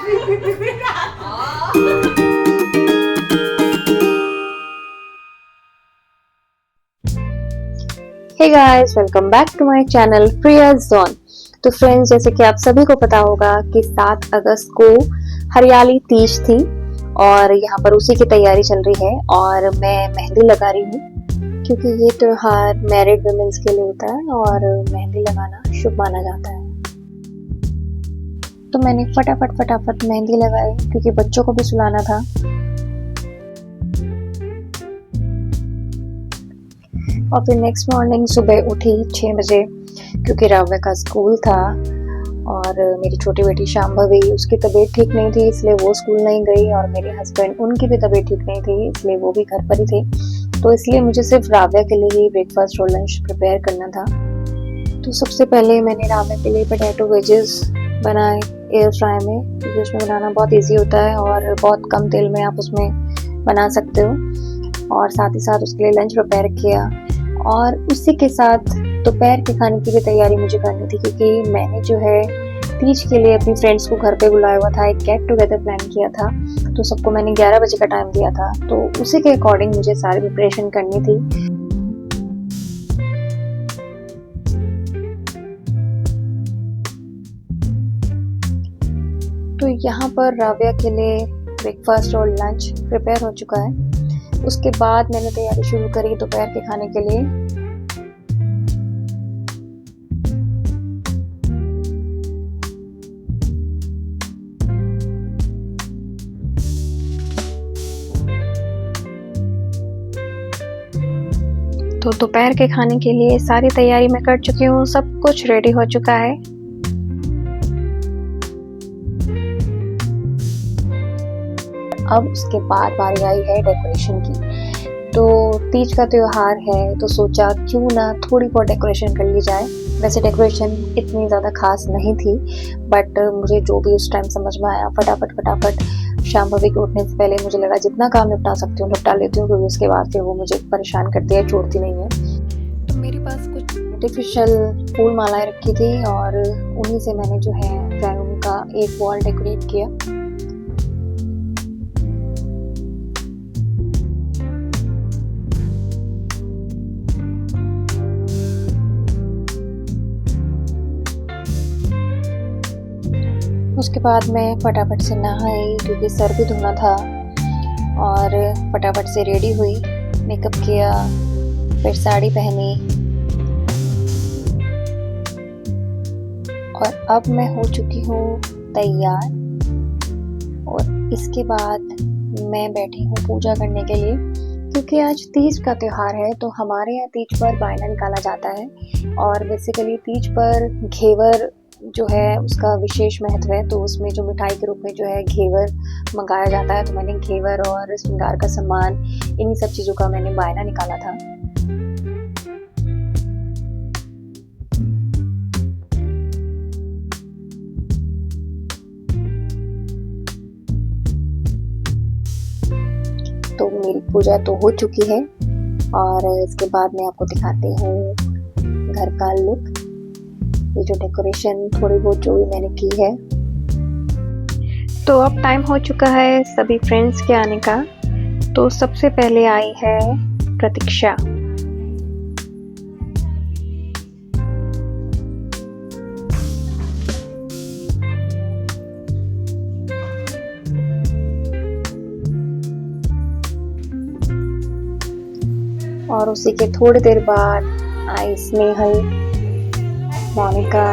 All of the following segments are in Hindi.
Hey guys, welcome back to my channel Priya zone. तो फ्रेंड्स, जैसे कि आप सभी को पता होगा कि 7 अगस्त को हरियाली तीज थी और यहाँ पर उसी की तैयारी चल रही है और मैं मेहंदी लगा रही हूँ क्योंकि ये त्योहार मैरिड वुमेन्स के लिए होता है और मेहंदी लगाना शुभ माना जाता है। तो मैंने फटाफट मेहंदी लगाई क्योंकि बच्चों को भी सुलाना था। और फिर नेक्स्ट मॉर्निंग सुबह उठी 6 बजे क्योंकि राव्या का स्कूल था और मेरी छोटी बेटी शांभवी, उसकी तबीयत ठीक नहीं थी इसलिए वो स्कूल नहीं गई और मेरे हस्बैंड, उनकी भी तबीयत ठीक नहीं थी इसलिए वो भी घर पर ही थे। तो इसलिए मुझे सिर्फ राव्या के लिए ही ब्रेकफास्ट और लंच प्रिपेयर करना था। तो सबसे पहले मैंने राव्या के लिए पोटैटो वेजेस बनाए एयर फ्राई में क्योंकि उसमें बनाना बहुत ईजी होता है और बहुत कम तेल में आप उसमें बना सकते हो। और साथ ही साथ उसके लिए लंच प्रिपेयर किया और उसी के साथ दोपहर के खाने की भी तैयारी मुझे करनी थी क्योंकि मैंने जो है तीज के लिए अपनी फ्रेंड्स को घर पे बुलाया हुआ था, एक गेट टुगेदर प्लान किया था। तो सबको मैंने 11 बजे का टाइम दिया था, तो उसी के अकॉर्डिंग मुझे सारी प्रिपरेशन करनी थी। तो यहाँ पर राव्या के लिए ब्रेकफास्ट और लंच प्रिपेयर हो चुका है। उसके बाद मैंने तैयारी शुरू करी दोपहर के खाने के लिए। तो दोपहर के खाने के लिए सारी तैयारी मैं कर चुकी हूँ, सब कुछ रेडी हो चुका है। अब उसके बाद बारी आई है डेकोरेशन की। तो तीज का त्योहार है तो सोचा क्यों ना थोड़ी बहुत डेकोरेशन कर ली जाए। वैसे डेकोरेशन इतनी ज़्यादा खास नहीं थी बट मुझे जो भी उस टाइम समझ में आया फटाफट शांभवी के उठने से पहले मुझे लगा जितना काम निपटा सकती हूँ निपटा लेती हूँ क्योंकि उसके बाद फिर वो मुझे परेशान करती है, छोड़ती नहीं है। तो मेरे पास कुछ आर्टिफिशियल फूल मालाएं रखी थी और उन्हीं से मैंने जो है ड्राइंग रूम का एक वॉल डेकोरेट किया। उसके बाद मैं फटाफट से नहाई क्योंकि सर भी धोना था और फटाफट से रेडी हुई, मेकअप किया, फिर साड़ी पहनी और अब मैं हो चुकी हूँ तैयार। और इसके बाद मैं बैठी हूँ पूजा करने के लिए क्योंकि आज तीज का त्योहार है। तो हमारे यहाँ तीज पर बायना निकाला जाता है और बेसिकली तीज पर घेवर जो है उसका विशेष महत्व है। तो उसमें जो मिठाई के रूप में जो है घेवर मंगाया जाता है। तो मैंने घेवर और श्रृंगार का सामान, इन्हीं सब चीज़ों का मैंने बायना निकाला था। तो मेरी पूजा तो हो चुकी है और इसके बाद मैं आपको दिखाती हूँ घर का लुक। ये जो डेकोरेशन थोड़ी बहुत जो भी मैंने की है। तो अब टाइम हो चुका है सभी फ्रेंड्स के आने का। तो सबसे पहले आई है प्रतीक्षा। और उसी के थोड़ी देर बाद आई स्नेहल, मोनिका,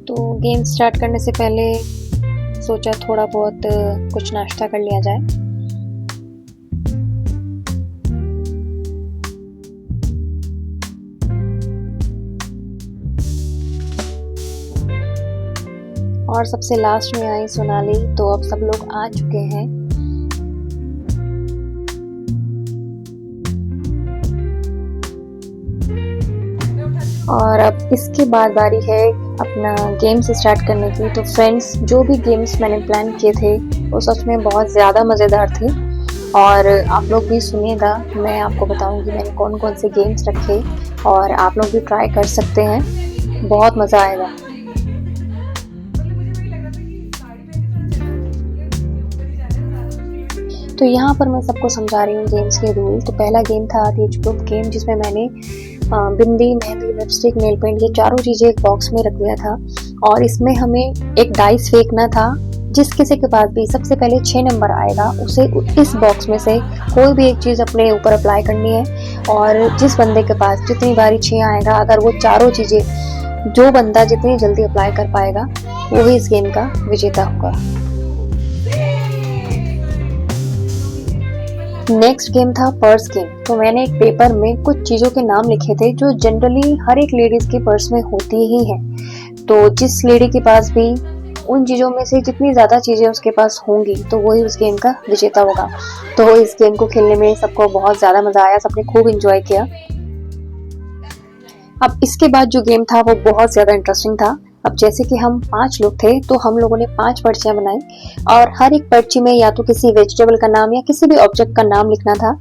तो गेम स्टार्ट करने से पहले सोचा थोड़ा बहुत कुछ नाश्ता कर लिया जाए। और सबसे लास्ट में आई सोनाली। तो अब सब लोग आ चुके हैं। और अब इसके बाद बारी है अपना गेम्स स्टार्ट करने की। तो फ्रेंड्स, जो भी गेम्स मैंने प्लान किए थे वो सच में बहुत ज़्यादा मज़ेदार थे और आप लोग भी सुनिएगा। मैं आपको बताऊंगी मैंने कौन कौन से गेम्स रखे और आप लोग भी ट्राई कर सकते हैं, बहुत मज़ा आएगा। तो यहाँ पर मैं सबको समझा रही हूँ गेम्स के रूल। तो पहला गेम था एज ग्रुप गेम, जिसमें मैंने बिंदी, मेहंदी, लिपस्टिक, नेल पेंट, ये चारों चीज़ें एक बॉक्स में रख दिया था और इसमें हमें एक डाइस फेंकना था। जिस किसी के पास भी सबसे पहले 6 नंबर आएगा उसे इस बॉक्स में से कोई भी एक चीज़ अपने ऊपर अप्लाई करनी है और जिस बंदे के पास जितनी बारी 6 आएगा, अगर वो चारों चीज़ें जो बंदा जितनी जल्दी अप्लाई कर पाएगा वो ही इस गेम का विजेता होगा। नेक्स्ट गेम था पर्स गेम। तो मैंने एक पेपर में कुछ चीज़ों के नाम लिखे थे जो जनरली हर एक लेडीज़ के पर्स में होती ही हैं। तो जिस लेडी के पास भी उन चीज़ों में से जितनी ज़्यादा चीज़ें उसके पास होंगी तो वही उस गेम का विजेता होगा। तो इस गेम को खेलने में सबको बहुत ज़्यादा मज़ा आया, सबने खूब इंजॉय किया। अब इसके बाद जो गेम था वो बहुत ज़्यादा इंटरेस्टिंग था। अब जैसे कि हम 5 लोग थे तो हम लोगों ने 5 पर्चियाँ बनाई और हर एक पर्ची में या तो किसी वेजिटेबल का नाम या किसी भी ऑब्जेक्ट का नाम लिखना था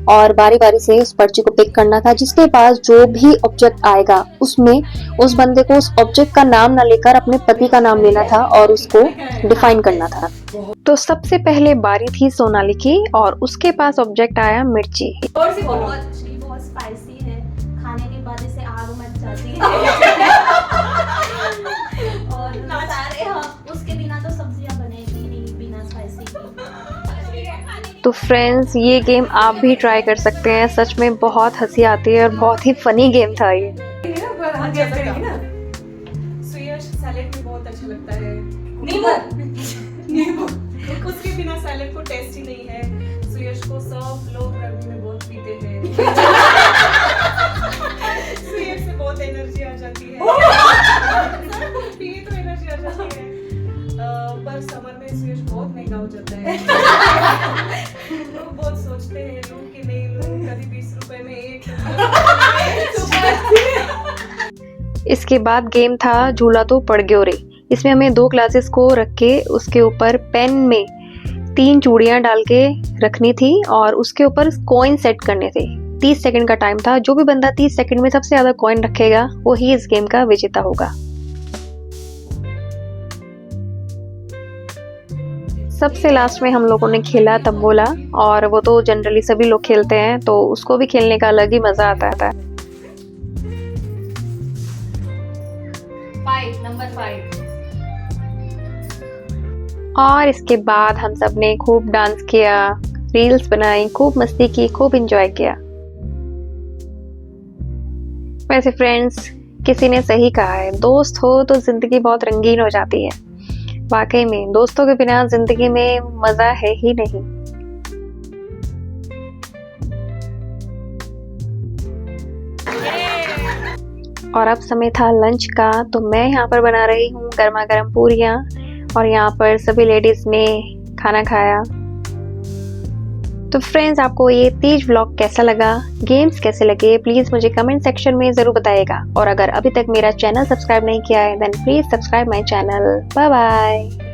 और बारी बारी से उस पर्ची को पिक करना था। जिसके पास जो भी ऑब्जेक्ट आएगा उसमें उस बंदे को उस ऑब्जेक्ट का नाम ना लेकर अपने पति का नाम लेना था और उसको डिफाइन करना था। तो सबसे पहले बारी थी सोनाली की और उसके पास ऑब्जेक्ट आया मिर्ची। बहुत स्पाइसी है, खाने के बाद इसे आग मच जाती है और सारे उसके बिना तो सब्जियां बनेगी नहीं, बिना स्पाइसी की। तो फ्रेंड्स, ये गेम आप भी ट्राई कर सकते हैं, सच में बहुत हंसी आती है और बहुत ही फनी गेम था ये। सुयश सैलेड में बहुत अच्छा लगता है। नींबू उसके बिना सैलेड को टेस्ट ही नहीं है। सुयश को सब लोग गर्मी में बहुत पीते हैं। सुयश से बहुत एनर्जी आ जाती है। पिए तो एनर्जी आ जाती है। पर समर में सुयश बहुत महंगा हो जाता है। लोग बहुत सोचते हैं लूं कि नहीं लूं, कभी 20 रुपए में एक। इसके बाद गेम था झूला तो पड़ गयो रे। इसमें हमें 2 ग्लासेस को रख के उसके ऊपर पेन में 3 चूड़ियां डाल के रखनी थी और उसके ऊपर कॉइन सेट करने थे। 30 सेकंड का टाइम था। जो भी बंदा 30 सेकंड में सबसे ज्यादा कॉइन रखेगा वो ही इस गेम का विजेता होगा। सबसे लास्ट में हम लोगों ने खेला तंबोला और वो तो जनरली सभी लोग खेलते हैं, तो उसको भी खेलने का अलग ही मजा आता है। नंबर 5। और इसके बाद हम सब ने खूब डांस किया, रील्स बनाई, खूब मस्ती की, खूब एंजॉय किया। वैसे फ्रेंड्स, किसी ने सही कहा है, दोस्त हो तो जिंदगी बहुत रंगीन हो जाती है। वाकई में दोस्तों के बिना जिंदगी में मजा है ही नहीं। और अब समय था लंच का, तो मैं यहाँ पर बना रही हूँ गर्मा गर्म पूरियाँ और यहाँ पर सभी लेडीज ने खाना खाया। तो फ्रेंड्स, आपको ये तीज व्लॉग कैसा लगा, गेम्स कैसे लगे, प्लीज़ मुझे कमेंट सेक्शन में ज़रूर बताइएगा। और अगर अभी तक मेरा चैनल सब्सक्राइब नहीं किया है then please subscribe my channel. Bye bye.